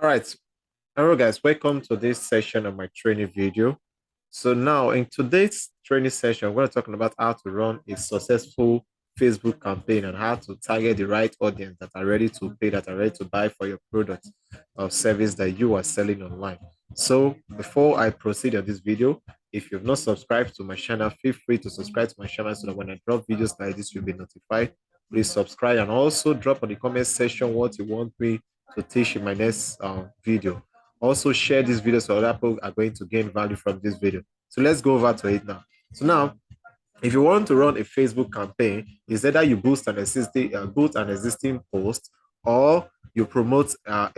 All right. Hello, guys. Welcome to this session of my training video. So now in today's training session, we're going to talk about how to run a successful Facebook campaign and how to target the right audience that are ready to pay, that are ready to buy for your product or service that you are selling online. So before I proceed on this video, if you've not subscribed to my channel, feel free to subscribe to my channel so that when I drop videos like this, you'll be notified. Please subscribe and also drop on the comment section what you want me to teach in my next video. Also share this video so other people are going to gain value from this video. So let's go over to it now. So now, if you want to run a Facebook campaign, is either you boost an existing post or you promote a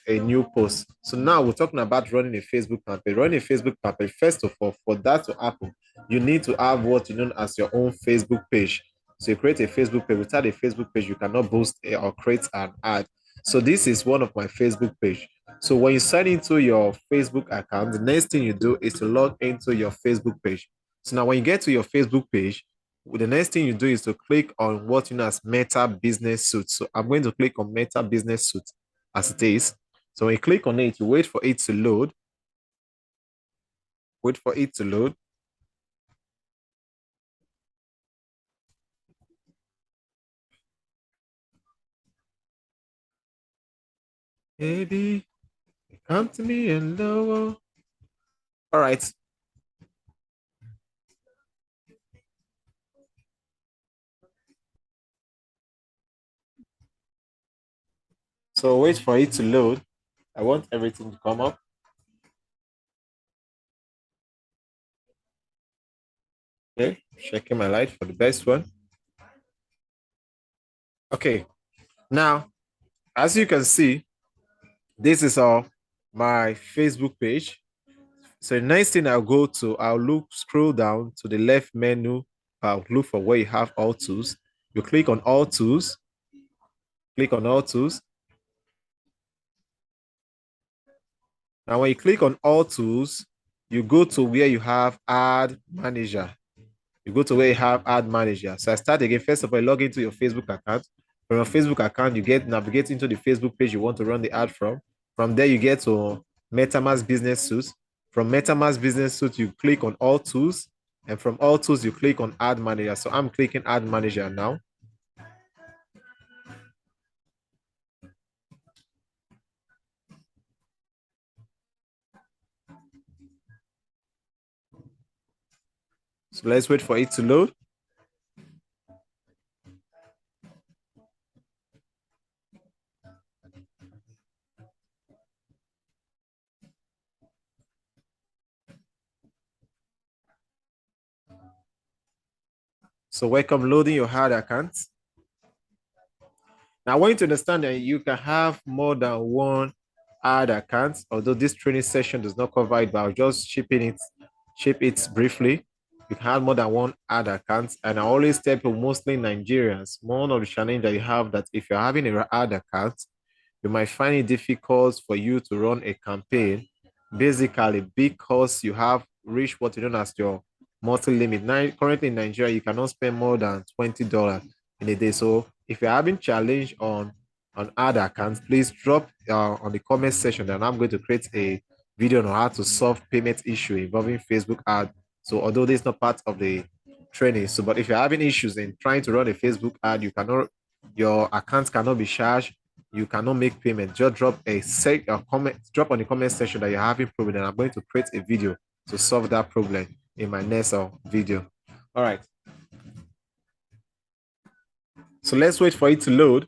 new post. So now we're talking about running a Facebook campaign. Running a Facebook campaign, first of all, for that to happen, you need to have what you know as your own Facebook page. So you create a Facebook page. Without a Facebook page, you cannot or create an ad. So this is one of my Facebook page. So when you sign into your Facebook account, the next thing you do is to log into your Facebook page. So now when you get to your Facebook page, the next thing you do is to click on what you know as Meta Business Suite. So I'm going to click on Meta Business Suite as it is. So when you click on it, you wait for it to load. Wait for it to load. Baby, come to me and lower. All right. So wait for it to load. I want everything to come up. Okay, checking my light for the best one. Okay, now as you can see, this is my Facebook page. So the next thing I'll scroll down to the left menu. I'll look for where you have all tools. You click on all tools. Click on all tools. Now, when you click on all tools, you go to where you have ad manager. You go to where you have ad manager. So I start again. First of all, log into your Facebook account. From your Facebook account, you navigate into the Facebook page you want to run the ad from. From there, you get to MetaMask Business Suite. From MetaMask Business Suite, you click on all tools. And from all tools, you click on ad manager. So I'm clicking ad manager now. So let's wait for it to load. So welcome loading your ad account. Now I want you to understand that you can have more than one ad account, although this training session does not cover it, but I'll just ship it briefly. You can have more than one ad account. And I always tell people, mostly Nigerians, one of the challenge that you have that if you're having an ad account, you might find it difficult for you to run a campaign, basically because you have reached what you know as your monthly limit. Now, currently in Nigeria, you cannot spend more than $20 in a day. So if you're having challenge on ad accounts, please drop on the comment section, and I'm going to create a video on how to solve payment issue involving Facebook ad. So although this is not part of the training, so but if you're having issues in trying to run a Facebook ad, your account cannot be charged, you cannot make payment, just drop a comment, drop on the comment section that you're having problem, and I'm going to create a video to solve that problem in my next video. All right. So let's wait for it to load.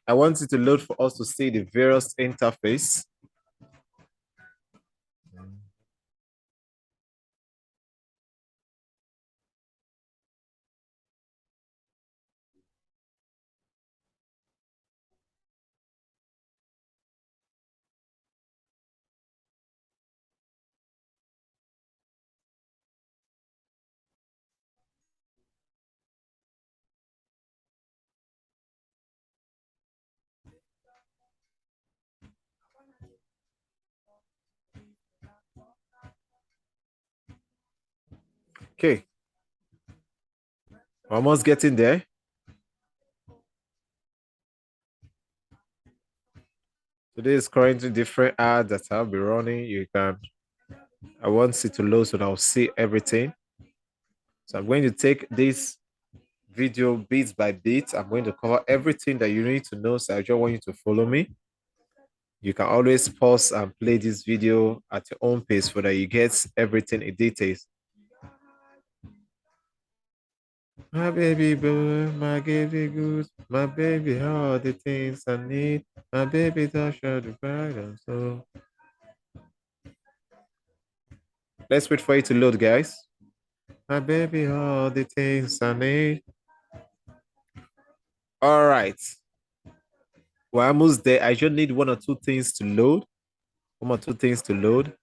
I want it to load for us to see the various interface. Okay, almost getting there. Today is currently different ads that I'll be running. I want it to load so that I'll see everything. So I'm going to take this video bit by bit. I'm going to cover everything that you need to know. So I just want you to follow me. You can always pause and play this video at your own pace so that you get everything in details. My baby boo, my baby good, my baby, all the things I need. My baby, touch the bright and so. Let's wait for it to load, guys. My baby, all the things I need. All right. We're almost there. I just need one or two things to load. One or two things to load.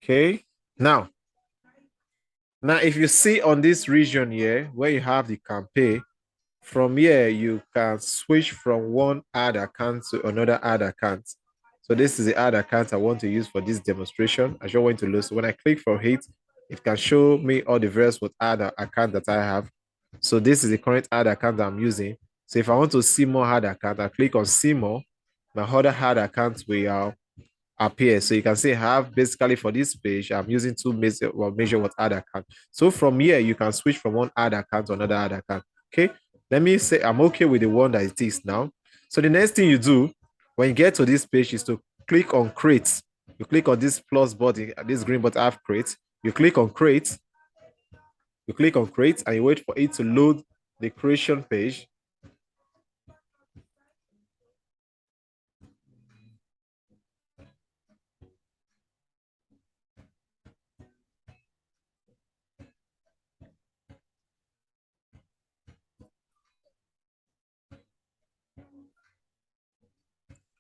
Okay. Now, if you see on this region here, where you have the campaign, from here, you can switch from one ad account to another ad account. So this is the ad account I want to use for this demonstration. I just want to lose. So when I click for it, it can show me all the various ad account that I have. So this is the current ad account that I'm using. So if I want to see more ad account, I click on see more. My other ad account will appear. So you can see I have basically for this page, I'm using two measure what ad account. So from here, you can switch from one ad account to another ad account. Okay. Let me say I'm okay with the one that it is now. So the next thing you do when you get to this page is to click on create. You click on this plus button, this green button, have create. You click on create. You click on create and you wait for it to load the creation page.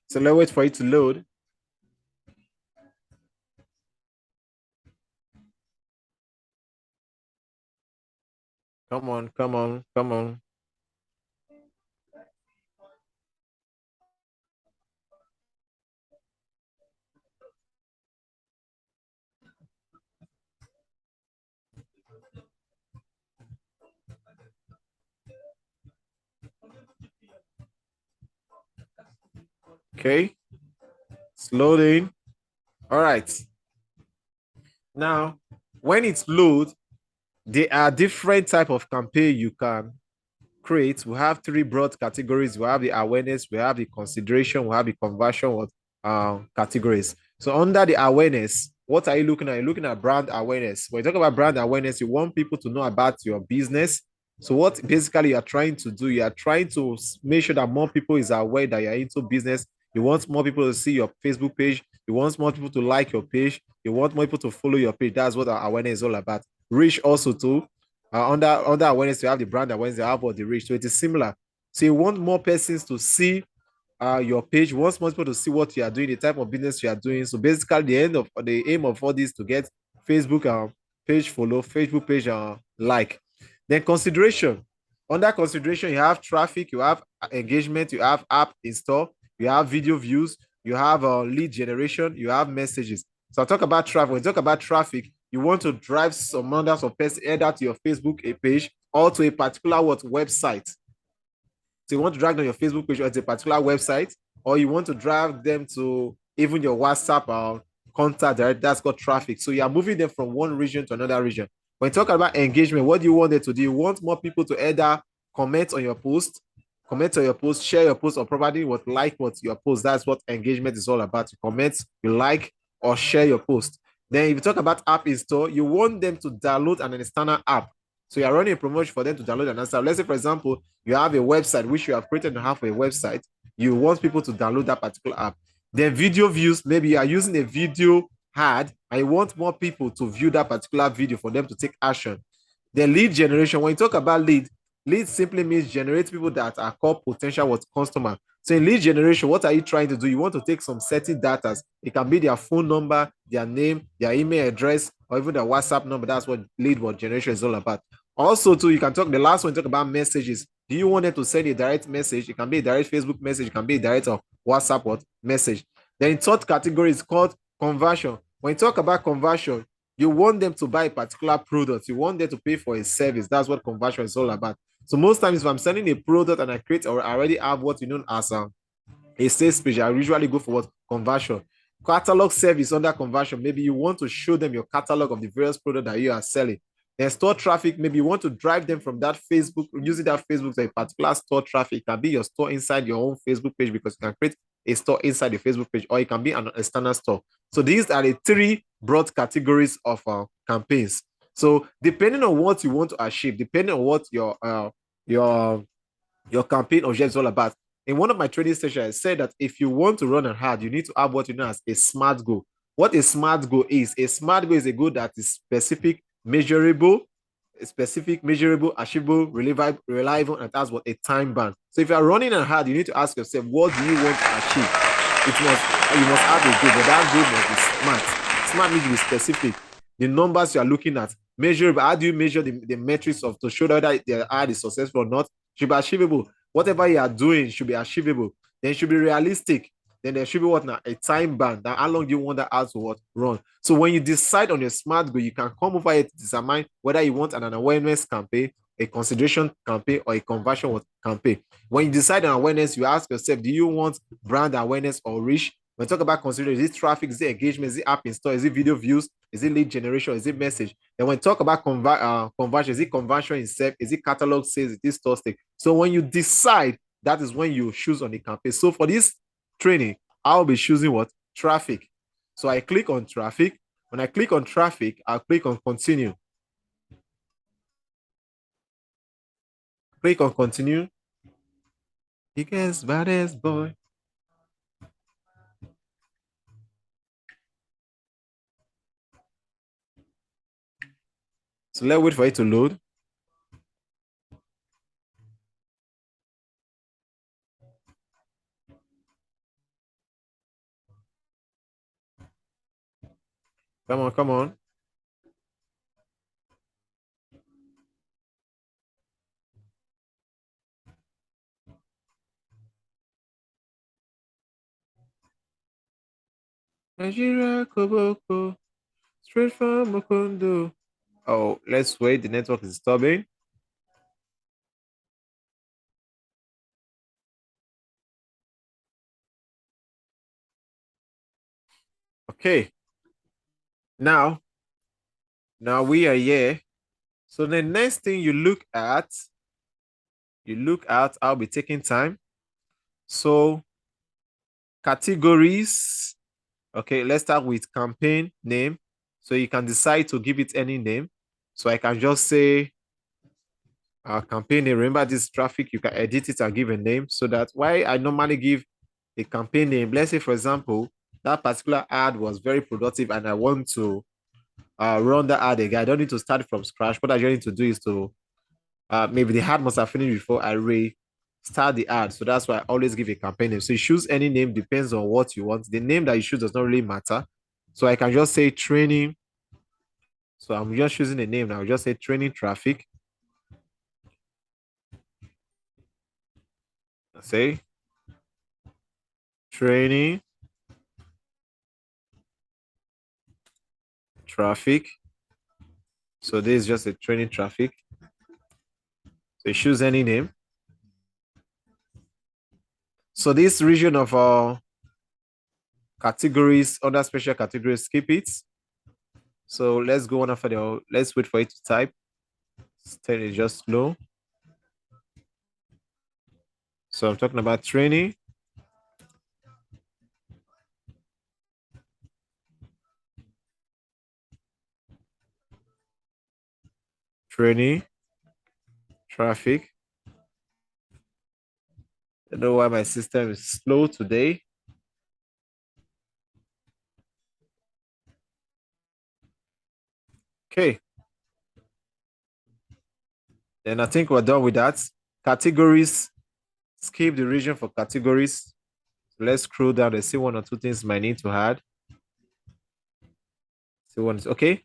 So let's wait for it to load. Come on, come on, come on. Okay, it's loading. All right. Now, when it's load, there are different type of campaign you can create. We have three broad categories. We have the awareness, we have the consideration, we have the conversion categories. So under the awareness, what are you looking at? You're looking at brand awareness. When you talk about brand awareness, you want people to know about your business. So what basically you are trying to do, you are trying to make sure that more people is aware that you're into business. You want more people to see your Facebook page. You want more people to like your page. You want more people to follow your page. That's what our awareness is all about. Reach also too. Under awareness, you have the brand awareness, you have all the reach. So it is similar. So you want more persons to see your page, wants more people to see what you are doing, the type of business you are doing. So basically, the aim of all this to get Facebook page follow, Facebook page like. Then consideration. Under consideration, you have traffic, you have engagement, you have app install, you have video views, you have lead generation, you have messages. So I'll talk about traffic. When you talk about traffic, you want to drive some numbers of persons either to your Facebook page or to a particular website. So you want to drag on your Facebook page or to a particular website, or you want to drag them to even your WhatsApp or contact direct. That's called traffic. So you are moving them from one region to another region. When you talk about engagement, what do you want them to do? You want more people to either comment on your post, share your post, or probably like what your post. That's what engagement is all about. You comment, you like, or share your post. Then if you talk about app install, you want them to download an external app. So you're running a promotion for them to download an app. Let's say, for example, you have a website which you have created on half a website. You want people to download that particular app. Then video views, maybe you are using a video ad and you want more people to view that particular video for them to take action. Then lead generation. When you talk about lead simply means generate people that are called potential customers. So in lead generation, what are you trying to do? You want to take some certain data. It can be their phone number, their name, their email address, or even their WhatsApp number. That's what lead word generation is all about. Also, too, you can talk the last one, talk about messages. Do you want them to send a direct message? It can be a direct Facebook message, it can be a direct or WhatsApp what message. Then third category is called conversion. When you talk about conversion, you want them to buy a particular product, you want them to pay for a service. That's what conversion is all about. So most times if I'm selling a product and I create or I already have what you know as a sales page, I usually go for what conversion. Catalog service under conversion, maybe you want to show them your catalog of the various products that you are selling. Then store traffic, maybe you want to drive them from that Facebook, using that Facebook to a particular store traffic. It can be your store inside your own Facebook page because you can create a store inside the Facebook page, or it can be an external store. So these are the three broad categories of campaigns. So depending on what you want to achieve, depending on what your your campaign objective is all about. In one of my training sessions, I said that if you want to run an ad, you need to have what you know as a SMART goal. What a SMART goal is, a SMART goal is a goal that is specific, measurable, achievable, reliable, and that's what a time band. So if you're running an ad, you need to ask yourself, what do you want to achieve? You must have a goal, but that goal must be smart. Smart means to be specific. The numbers you are looking at, measurable. How do you measure the metrics of to show that the ad is successful or not? Should be achievable. Whatever you are doing should be achievable. Then it should be realistic. Then there should be what now? A time band. Now, how long do you want that ad to what run? So when you decide on your smart goal, you can come over here to determine whether you want an awareness campaign, a consideration campaign, or a conversion campaign. When you decide on awareness, you ask yourself, do you want brand awareness or reach? When we talk about consideration, is it traffic, is it engagement, is it app install, is it video views, is it lead generation, is it message? Then when we talk about conversion, is it conversion itself, is it catalog sales, is it store stake? So when you decide, that is when you choose on the campaign. So for this training, I'll be choosing what? Traffic. So I click on traffic. When I click on traffic, I'll click on continue. Click on continue. Biggest, baddest boy. So let's wait for it to load. Come on, come on. Nigeria Koboko, straight from Mokondo. Oh, let's wait. The network is disturbing. Okay. Now we are here. So the next thing I'll be taking time. So categories. Okay, let's start with campaign name. So you can decide to give it any name. So I can just say campaign name. Remember this traffic, you can edit it and give a name. So that why I normally give a campaign name. Let's say, for example, that particular ad was very productive and I want to run the ad again. I don't need to start from scratch. What I just need to do is to maybe the ad must have finished before I start the ad. So that's why I always give a campaign name. So you choose any name, depends on what you want. The name that you choose does not really matter. So I can just say training. So I'm just choosing a name now. I'll just say training traffic. I say training traffic. So this is just a training traffic. So you choose any name. So this region of categories, other special categories, skip it. So let's go on after let's wait for it to type. Instead, it's just slow. So I'm talking about training. Training. Traffic. I don't know why my system is slow today. Okay. Then I think we're done with that. Categories. Skip the region for categories. So let's scroll down and see one or two things might need to add. See one is okay.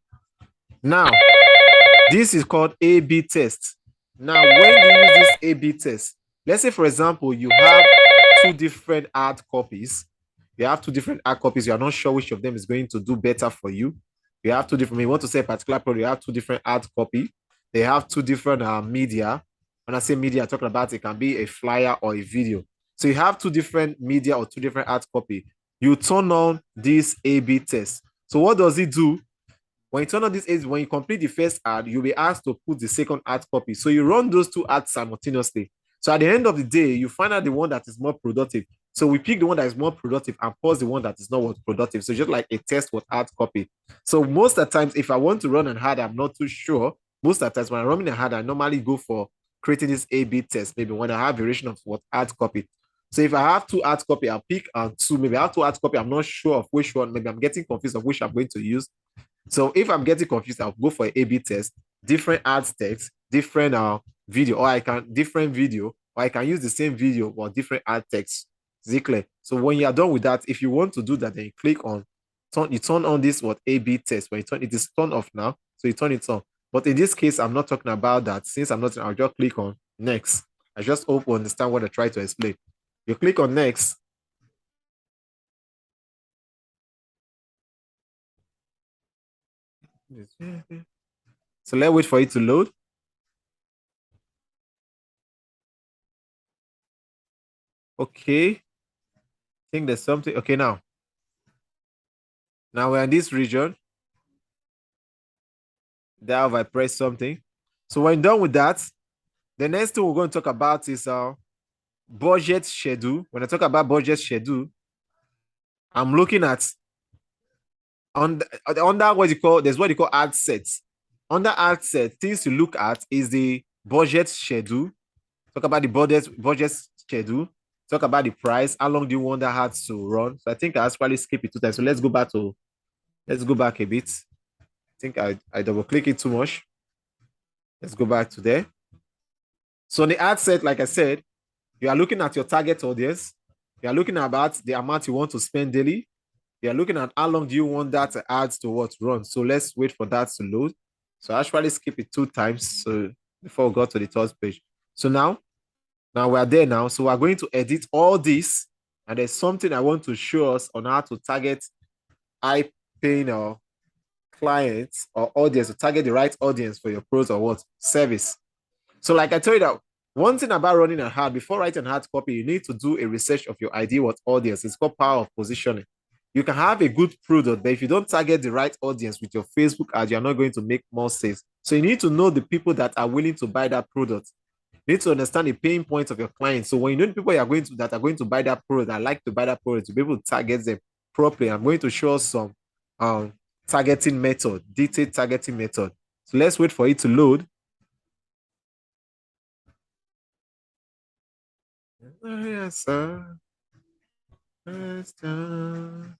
Now, this is called A/B test. Now, when do you use this A/B test? Let's say, for example, you have two different hard copies. You have two different hard copies. You are not sure which of them is going to do better for you. You have two different. You want to say a particular product. You have two different hard copy. They have two different media. When I say media, I'm talking about it can be a flyer or a video. So you have two different media or two different hard copy. You turn on this A/B test. So what does it do? When you turn on this is when you complete the first ad, you'll be asked to put the second ad copy. So you run those two ads simultaneously. So at the end of the day, you find out the one that is more productive. So we pick the one that is more productive and pause the one that is not what productive. So just like a test with ad copy. So most of the times, if I want to run an ad, I'm not too sure. Most of the times when I'm running an ad, I normally go for creating this A/B test. Maybe when I have variation of what ad copy. So if I have two ad copy, I'll pick two. Maybe I have two ad copy. I'm not sure of which one. Maybe I'm getting confused of which I'm going to use. So if I'm getting confused, I'll go for an A/B test, different ads text, different video, or I can different video, or I can use the same video or different ad text. Is it clear? So when you are done with that, if you want to do that, then you click on you turn on this what A/B test. When you turn it is turned off now, so you turn it on. But in this case, I'm not talking about that. Since I'm not, I'll just click on next. I just hope you understand what I try to explain. You click on next. So let's wait for it to load. Okay. I think there's something. Okay, now we're in this region. There have I pressed something. So when done with that, the next thing we're going to talk about is budget schedule. When I talk about budget schedule, I'm looking at under what you call there's what you call ad sets. Under ad set, things to look at is the budget schedule. Talk about the budget schedule. Talk about the price. How long do you want that ad to run? So I think I actually skip it 2 times. So let's go back a bit. I think I double click it too much. Let's go back to there. So the ad set, like I said, you are looking at your target audience. You are looking about the amount you want to spend daily. You are looking at how long do you want that ads to what run. So let's wait for that to load. So I actually skip it 2 times so before we got to the third page. So now we're there now. So we're going to edit all this. And there's something I want to show us on how to target high paying or clients or audience to target the right audience for your pros or what service. So, like I told you that one thing about running a ad, before writing a hard copy, you need to do a research of your ideal audience. It's called power of positioning. You can have a good product, but if you don't target the right audience with your Facebook ad, you're not going to make more sales. So you need to know the people that are willing to buy that product. You need to understand the pain points of your clients. So when you know the people you are going to that are going to buy that product, that like to buy that product, to be able to target them properly. I'm going to show some um, targeting method, detailed targeting method. So let's wait for it to load. Yes, sir. Yes, sir.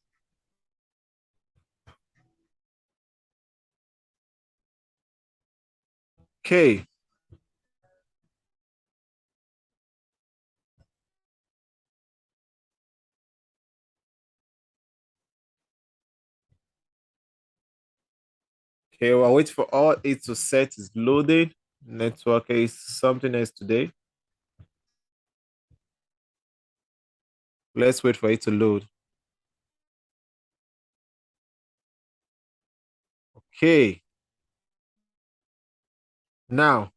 Okay. Okay, we'll wait for all it to set is loaded. Network is something else today. Let's wait for it to load. Okay. Now,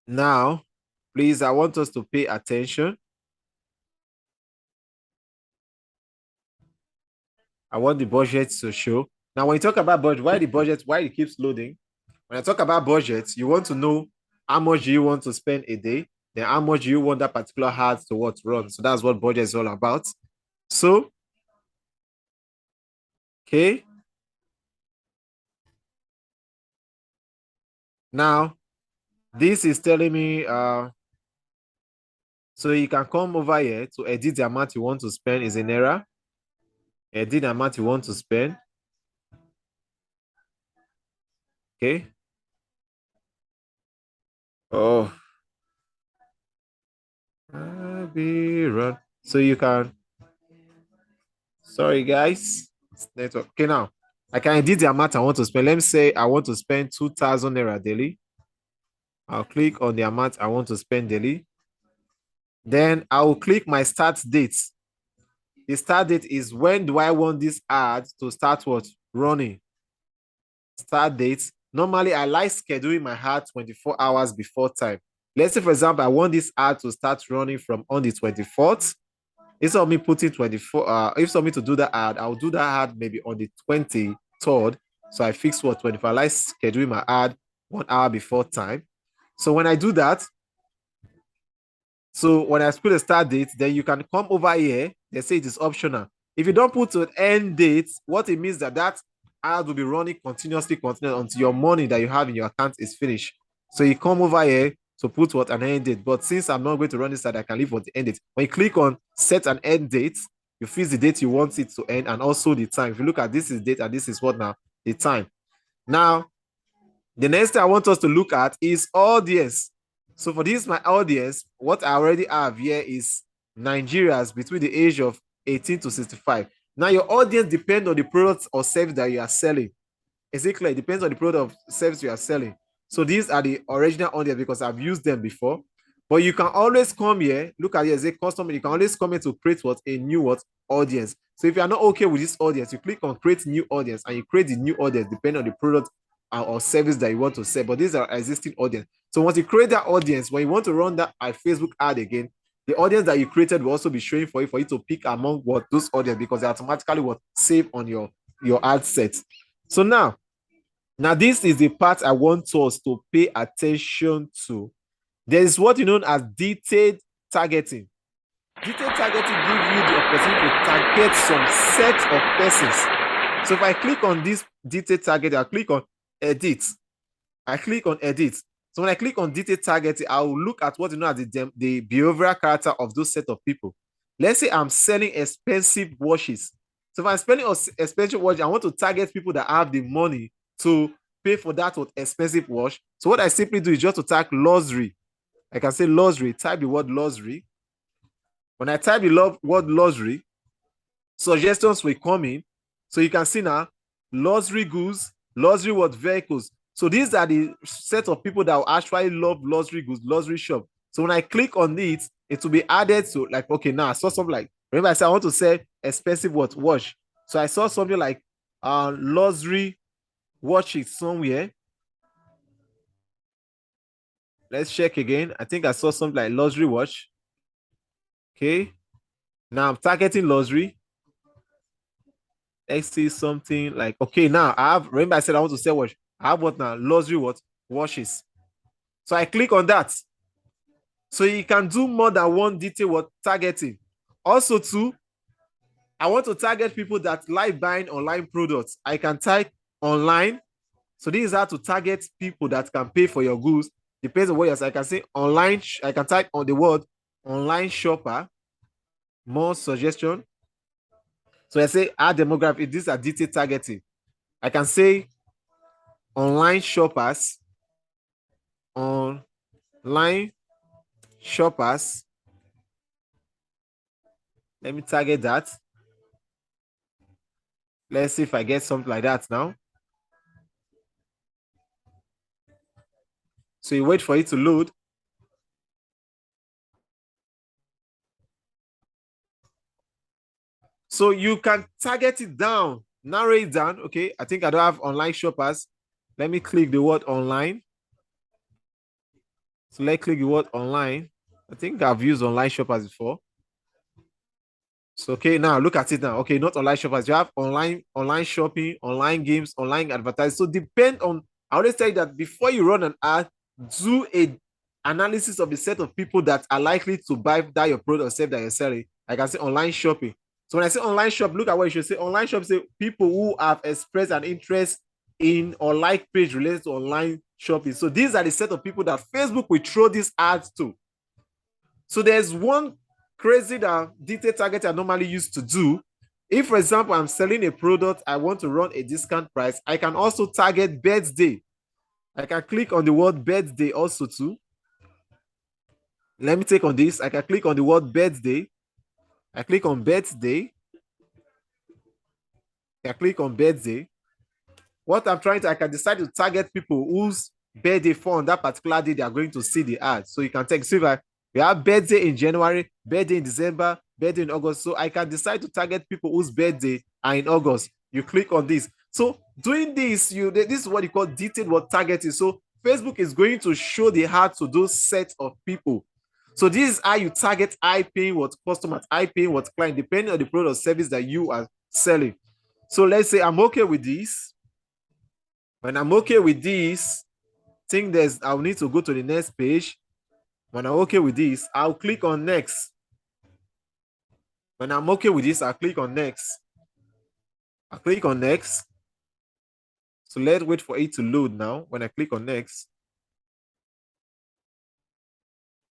now, please, I want us to pay attention. I want the budget to show. Now, when you talk about budget, why it keeps loading? When I talk about budget, you want to know how much you want to spend a day, then how much you want that particular ad to what run. So that's what budget is all about. So, okay. Now, this is telling me so you can come over here to edit the amount you want to spend is an error. Edit the amount you want to spend. Okay. Oh, Be run. So you can. Sorry, guys. It's network. Okay, now I can edit the amount I want to spend. Let me say I want to spend 2,000 naira daily. I'll click on the amount I want to spend daily. Then I will click my start date. The start date is when do I want this ad to start what? Running. Start date. Normally, I like scheduling my ad 24 hours before time. Let's say, for example, I want this ad to start running from on the 24th. Instead of me putting 24, if for me to do that ad, I'll do that ad maybe on the 23rd. So I fix what 24. I like scheduling my ad 1 hour before time. So when I do that, so when I put a start date, then you can come over here. They say it is optional. If you don't put an end date, what it means that ad will be running continuously until your money that you have in your account is finished. So you come over here to put what an end date. But since I'm not going to run this ad, I can leave what the end date. When you click on set an end date, you fix the date you want it to end and also the time. If you look at this is date and this is what now the time. Now, the next thing I want us to look at is audience. So for this, my audience, what I already have here is Nigerians between the age of 18 to 65. Now, your audience depends on the product or service that you are selling. Is it clear? It depends on the product or service you are selling. So these are the original audience because I've used them before. But you can always come here, look at it as a customer. You can always come here to create what a new what audience. So if you are not okay with this audience, you click on create new audience and you create the new audience depending on the product or service that you want to sell. But these are existing audience. So once you create that audience, when you want to run that Facebook ad again, the audience that you created will also be showing for you to pick among what those audience because they automatically what save on your ad set. So now this is the part I want us to pay attention to. There is what you know as detailed targeting. Detailed targeting gives you the opportunity to target some set of persons. So if I click on this detailed targeting, I click on edit. I click on edit. So when I click on detailed targeting, I will look at what you know as the behavioral character of those set of people. Let's say I'm selling expensive watches. So if I'm selling expensive watch, I want to target people that have the money to pay for that expensive watch. So what I simply do is just to type luxury. I can say luxury, type the word luxury. When I type the word luxury, suggestions will come in. So you can see now, luxury goods, luxury what vehicles. So these are the set of people that will actually love luxury goods, luxury shop. So when I click on it, it will be added to like, okay, now I saw something like, remember I said I want to sell expensive watch. So I saw something like luxury watches somewhere. Let's check again. I think I saw something like luxury watch. Okay. Now I'm targeting luxury. Let's see something like, okay, now I have, remember I said I want to sell watch. I have what now? Luxury what? Watches. So I click on that. So you can do more than one detail what targeting. Also too, I want to target people that like buying online products. I can type online. So this is how to target people that can pay for your goods. Depends on what you're saying. I can say online. I can type on the word online shopper. More suggestion. So I say add demographic. These are detailed targeting. I can say online shoppers. Online shoppers. Let me target that. Let's see if I get something like that now. So you wait for it to load. So you can target it down, narrow it down. Okay, I think I don't have online shoppers. Let me click the word online. So let's click the word online. I think I've used online shoppers before. So okay, now look at it now. Okay, not online shoppers. You have online shopping, online games, online advertising. So depend on. I always tell you that before you run an ad, do a analysis of the set of people that are likely to buy that your product or service that you're selling. Like I say, online shopping. So when I say online shop, look at what you should say. Online shop say people who have expressed an interest in or like page related to online shopping. So these are the set of people that Facebook will throw these ads to. So there's one crazy that detailed target I normally used to do. If, for example, I'm selling a product, I want to run a discount price, I can also target birthday. I can click on the word birthday also too. Let me take on this. I can click on the word birthday. I click on birthday. I click on birthday. What I'm trying to, I can decide to target people whose birthday fall on that particular day they are going to see the ad. So you can take, see if we have birthday in January, birthday in December, birthday in August. So I can decide to target people whose birthday are in August. You click on this. So doing this, this is what you call detailed word targeting. So Facebook is going to show the ad to those sets of people. So this is how you target high paying what customers, high paying what client, depending on the product or service that you are selling. So let's say I'm okay with this. When I'm okay with this, I'll need to go to the next page. When I'm okay with this, I'll click on next. When I'm okay with this, I'll click on next. I'll click on next. So let's wait for it to load now. When I click on next,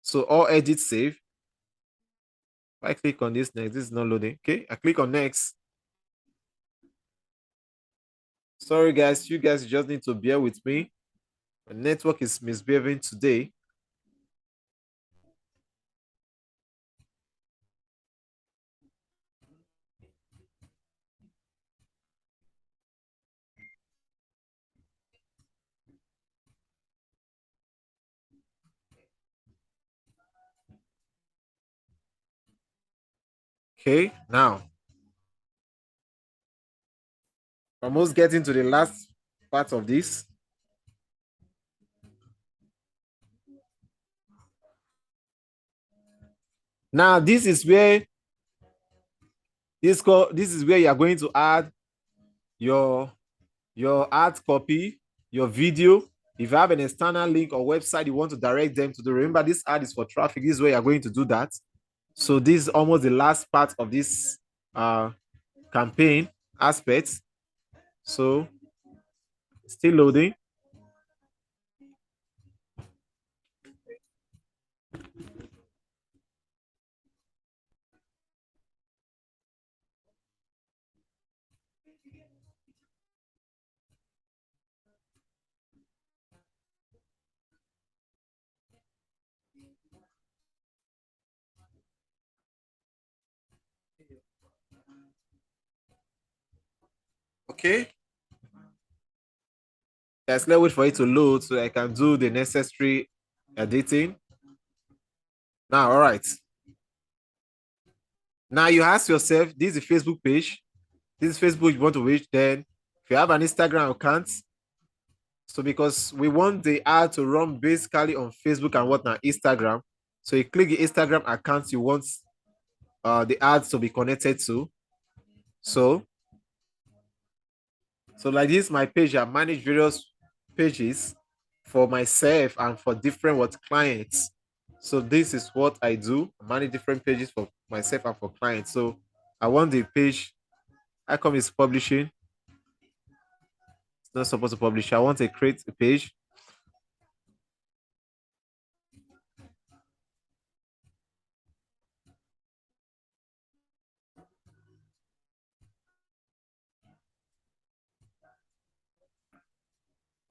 so all edits save. If I click on this next, this is not loading. Okay, I click on next. Sorry guys, you guys just need to bear with me. The network is misbehaving today. Okay, now almost getting to the last part of this. Now this is where this is where you are going to add your ad copy, your video. If you have an external link or website you want to direct them to do, remember this ad is for traffic. This is where you're going to do that. So this is almost the last part of this campaign aspect. So still loading. Okay. Yes, let's wait for it to load so I can do the necessary editing. Now, all right. Now you ask yourself, this is a Facebook page. This is Facebook you want to reach. Then if you have an Instagram account, so because we want the ad to run basically on Facebook and whatnot, Instagram. So you click the Instagram account you want the ads to be connected to. So like this, my page, I manage various pages for myself and for different what clients. So this is what I do. I manage different pages for myself and for clients. So I want the page. How come it's publishing? It's not supposed to publish. I want to create a page.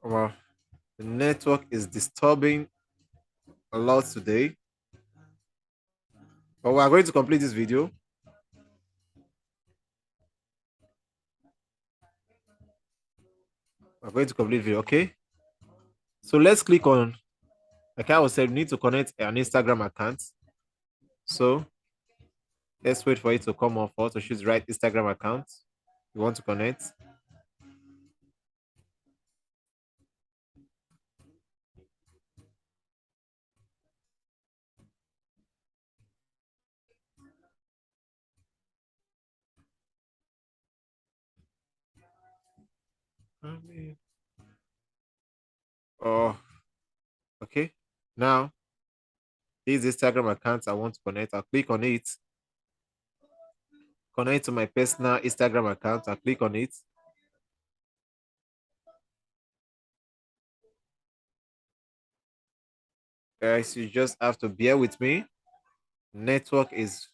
Well, the network is disturbing a lot today. But we are going to complete this video. We're going to complete video, okay? So let's click on, like I was saying, we need to connect an Instagram account. So let's wait for it to come off or to choose the right Instagram account you want to connect. Oh, okay. Now, this Instagram account I want to connect. I'll click on it. Connect to my personal Instagram account. I'll click on it. Guys, you just have to bear with me. Network is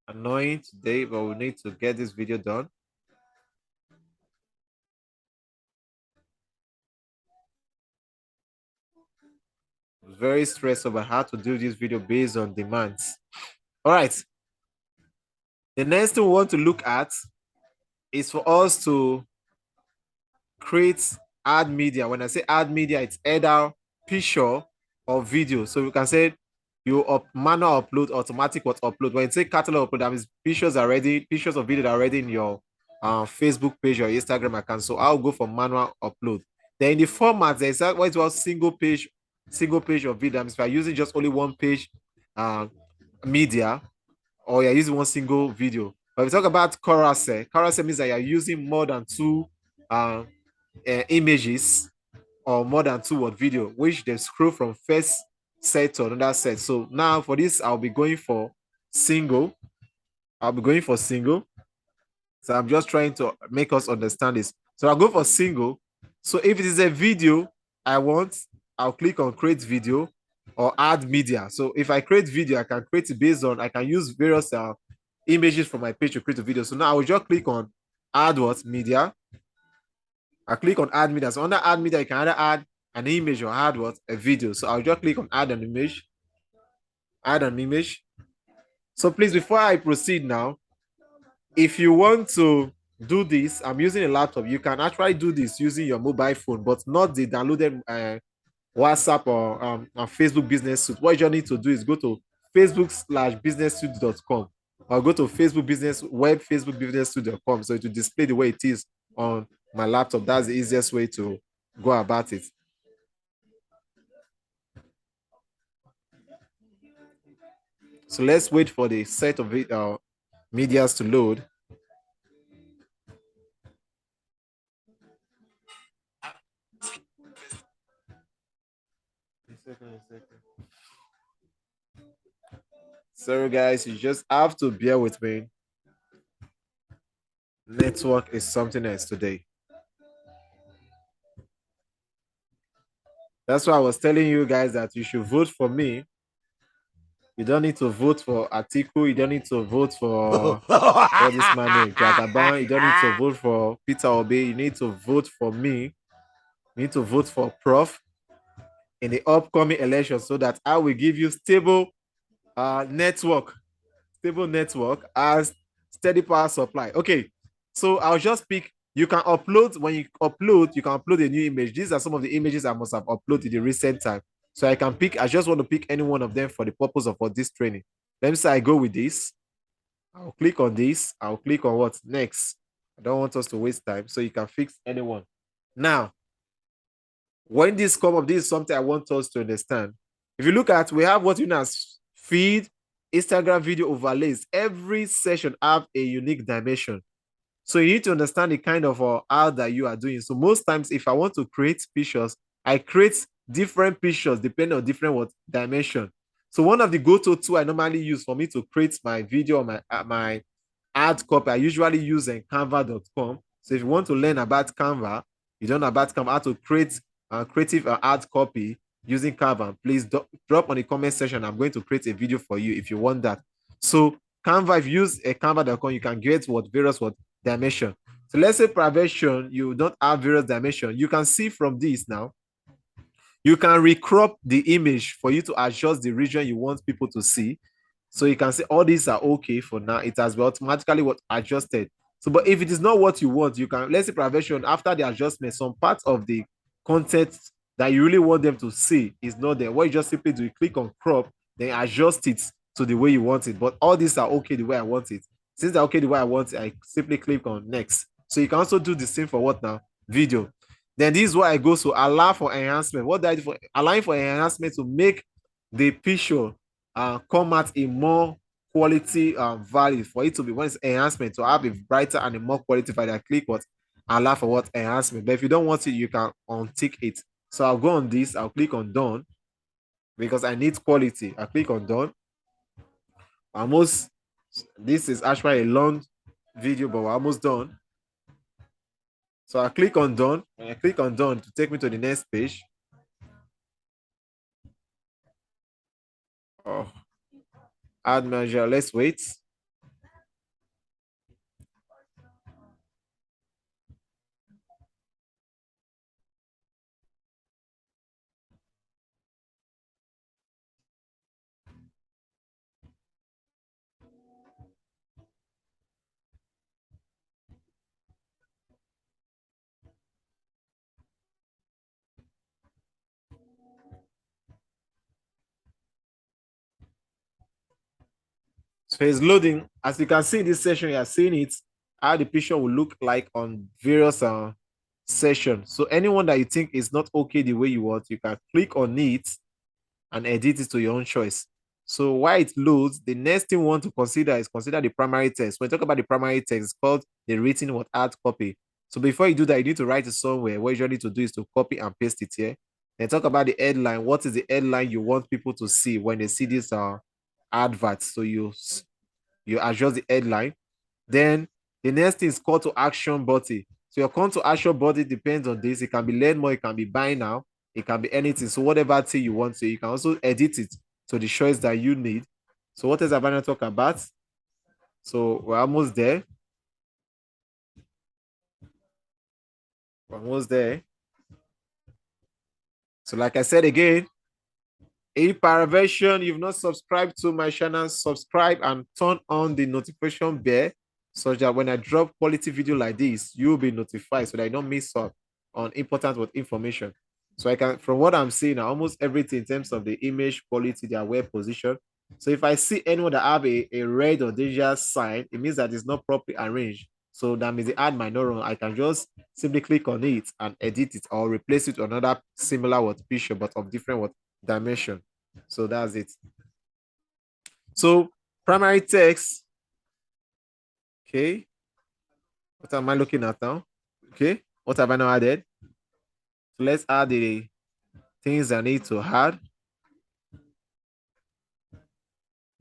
annoying today, but we need to get this video done. Very stressed about how to do this video based on demands. All right. The next thing we want to look at is for us to create ad media. When I say ad media, it's either picture or video. So we can say you manual upload, automatic what upload. When you say catalog upload, that means pictures of video are already in your Facebook page or Instagram account. So I'll go for manual upload. Then in the format, there's what is called single page of video. That means if you're using just only one page media, or you're using one single video. But if we talk about carousel means that you're using more than two images or more than two word video, which they scroll from first set to another set. So now for this, I'll be going for single. I'll be going for single. So I'm just trying to make us understand this. So I'll go for single. So if it is a video I want, I'll click on create video or add media. So if I create video, I can create it based on, I can use various images from my page to create a video. So now I will just click on add what media. I click on add media. So under add media, you can either add an image or add what a video. So I'll just click on add an image. Add an image. So please, before I proceed now, if you want to do this, I'm using a laptop. You can actually do this using your mobile phone, but not the downloaded WhatsApp or Facebook business suite. What you need to do is go to facebook/businesssuite.com or go to facebookbusinesssuite.com. So it will display the way it is on my laptop. That's the easiest way to go about it. So let's wait for the set of medias to load. A second. Sorry guys, you just have to bear with me. Network is something else today. That's why I was telling you guys that you should vote for me. You don't need to vote for Atiku. You don't need to vote for what this man name, Jagaban. You don't need to vote for Peter Obi. You need to vote for me. You need to vote for Prof in the upcoming election so that I will give you stable network as steady power supply. Okay, so I'll just pick. You can upload. When you upload, you can upload a new image. These are some of the images I must have uploaded in the recent time. So I can pick. I just want to pick any one of them for the purpose of this training. Let me say I go with this. I'll click on this. I'll click on what next. I don't want us to waste time, so you can fix anyone. Now, when this come up, this is something I want us to understand. If you look at, we have what you know as feed, Instagram video overlays. Every session have a unique dimension. So you need to understand the kind of art that you are doing. So most times, if I want to create pictures, I create different pictures depending on different what dimension. So one of the go-to tool I normally use for me to create my video or my ad copy, I usually use canva.com. So if you want to learn about Canva, you don't know about Canva, how to create creative ad copy using Canva, please drop on the comment section. I'm going to create a video for you if you want that. So Canva, if you use a canva.com, you can get what various what dimension. So let's say prevention, you don't have various dimension. You can see from this now, you can recrop the image for you to adjust the region you want people to see. So you can say all these are okay for now. It has been automatically what adjusted. So, but if it is not what you want, you can, let's say prevention, after the adjustment, some part of the content that you really want them to see is not there. What you just simply do, you click on crop, then adjust it to the way you want it. But all these are okay the way I want it. Since they're okay the way I want it, I simply click on next. So you can also do the same for what now? Video. Then this is what I go to allow for enhancement. What do I do for allowing for enhancement to make the picture come at a more quality value for it to be when it's enhancement to have a brighter and a more quality value. I click what allow for what enhancement. But if you don't want it, you can untick it. So I'll go on this, I'll click on done because I need quality. I click on done. Almost this is actually a long video, but we're almost done. So I click on done. When I click on done to take me to the next page. Oh, add manager. Let's wait. So it's loading. As you can see in this session, you are seeing it, how the picture will look like on various sessions. So anyone that you think is not okay the way you want, you can click on it and edit it to your own choice. So while it loads, the next thing we want to consider is consider the primary text. When we talk about the primary text, it's called the written what hard copy. So before you do that, you need to write it somewhere. What you need to do is to copy and paste it here. Then talk about the headline. What is the headline you want people to see when they see this adverts? So you adjust the headline. Then the next thing is call to action body. So your call to action body depends on this. It can be learn more, it can be buy now, it can be anything. So whatever thing you want to, you can also edit it to the choice that you need. So what is Havana talk about? So we're almost there. We're almost there. So like I said again, if per version you've not subscribed to my channel, subscribe and turn on the notification bell so that when I drop quality video like this, you'll be notified so that I don't miss out on important information. So I can, from what I'm seeing, almost everything in terms of the image quality, their web position. So if I see anyone that have a red or danger sign, it means that it's not properly arranged. So that means the ad might not run. I can just simply click on it and edit it or replace it with another similar picture, but of different dimension. So that's it. So primary text. Okay. What am I looking at now? Okay. What have I now added? So let's add the things I need to add.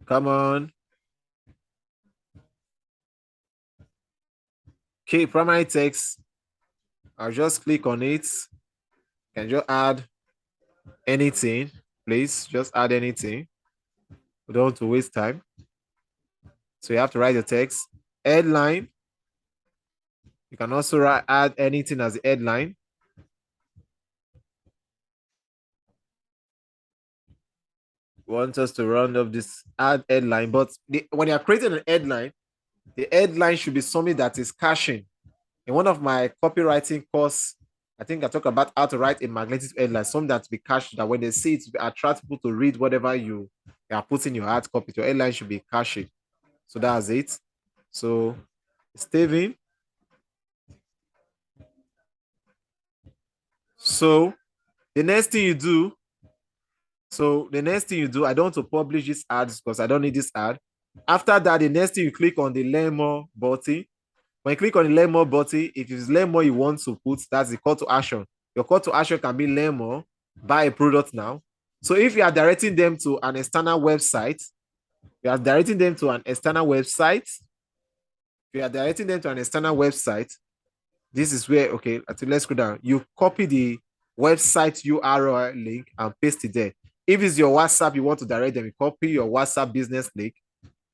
Come on. Okay, primary text. I'll just click on it. Can just add anything, please. Just add anything. We don't want to waste time. So you have to write the text. Headline. You can also add anything as a headline. Want us to round up this add headline, but when you're creating an headline, the headline should be something that is caching. In one of my copywriting course, I think I talk about how to write a magnetic headline, something that be cached, that when they see it, attract people to read whatever you are putting your hard copy. Your headline should be caching. So that's it. So Steven. So the next thing you do, I don't want to publish this ad because I don't need this ad. After that, the next thing you click on the learn more button. When you click on the learn more button, if it's learn more you want to put, that's the call to action. Your call to action can be learn more, buy a product now. So if you are directing them to an external website, this is where, okay, let's go down. You copy the website URL link and paste it there. If it's your WhatsApp, you want to direct them, you copy your WhatsApp business link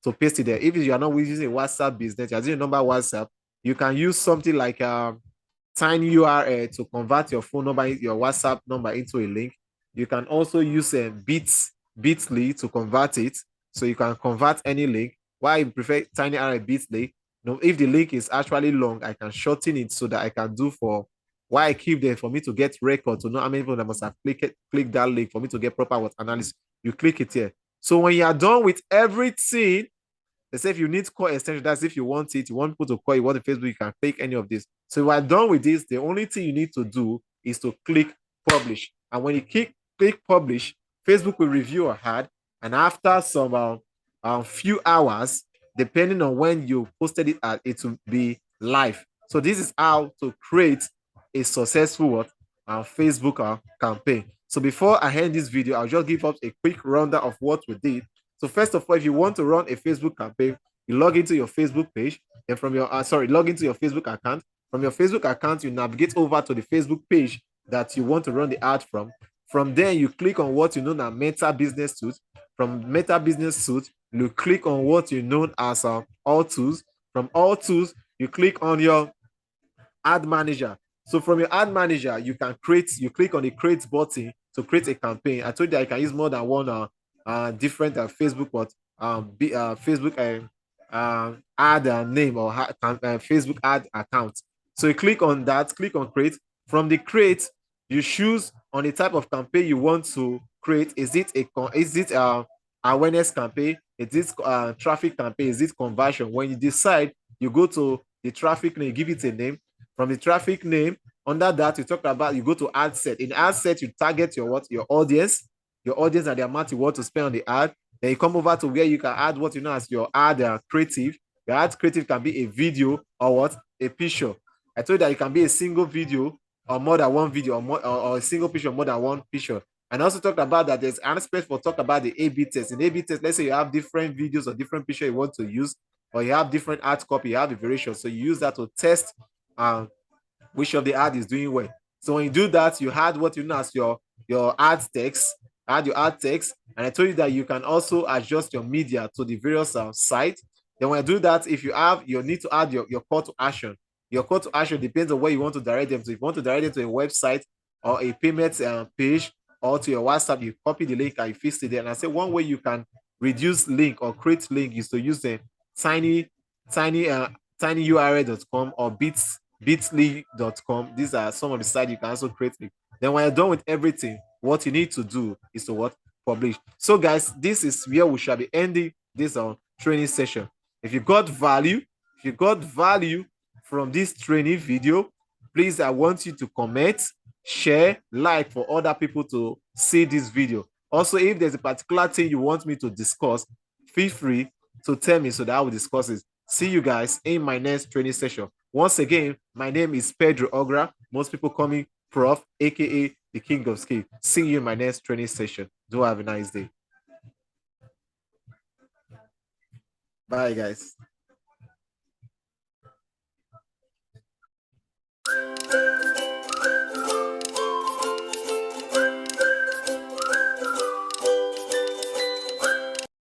to paste it there. If you are not using a WhatsApp business, you're using a number WhatsApp, you can use something like tiny URL to convert your phone number, your WhatsApp number into a link. You can also use a bit.ly to convert it. So you can convert any link. Why I prefer tiny URL bit.ly? If the link is actually long, I can shorten it so that I can do for why I keep there for me to get record to know how many people that must have clicked that link for me to get proper analysis. You click it here. So when you are done with everything, they say if you need call extension, that's if you want it, you want people to call you, want the Facebook, you can click any of this. So we're done with this. The only thing you need to do is to click publish. And when you click publish, Facebook will review your ad. And after some few hours, depending on when you posted it at, it will be live. So this is how to create a successful Facebook campaign. So before I end this video, I'll just give up a quick rundown of what we did. So first of all, if you want to run a Facebook campaign, you log into your Facebook page, and from your log into your Facebook account. From your Facebook account, you navigate over to the Facebook page that you want to run the ad from. From there, you click on what you know as Meta Business Suite. From Meta Business Suite, you click on what you know as All Tools. From All Tools, you click on your Ad Manager. So from your Ad Manager, you click on the create button to create a campaign. I told you I can use more than one different Facebook Facebook ad name or Facebook ad account. So you click on that, click on create. From the create, you choose on the type of campaign you want to create. Is it awareness campaign? Is this traffic campaign? Is this conversion? When you decide, you go to the traffic name, you give it a name. From the traffic name, under that, you talk about, you go to ad set. In ad set, you target your what? Your audience and the amount you want to spend on the ad. Then you come over to where you can add what you know as your ad creative. Your ad creative can be a video or what? A picture. I told you that it can be a single video or more than one video, or a single picture, more than one picture. And I also talked about that there's an aspect for talk about the A/B test. In A/B test, let's say you have different videos or different pictures you want to use, or you have different ad copy, you have a variation. So you use that to test which of the ad is doing well. So when you do that, you add what you know as your ad text, add your ad text, and I told you that you can also adjust your media to the various sites. Then when I do that, if you need to add your call to action. Your call to action depends on where you want to direct them to. If you want to direct them to a website or a payment page or to your WhatsApp, you copy the link and you paste it there. And I say one way you can reduce link or create link is to use the tiny tinyurl.com or bit.ly.com. These are some of the sites you can also create link. Then when you're done with everything, what you need to do is to what? Publish. So guys, this is where we shall be ending this training session. If you got value from this training video, please, I want you to comment, share, like for other people to see this video. Also, if there's a particular thing you want me to discuss, feel free to tell me so that I will discuss it. See you guys in my next training session. Once again, my name is Pedro Ogra. Most people call me Prof, aka the King of Skill. See you in my next training session. Do have a nice day. Bye, guys.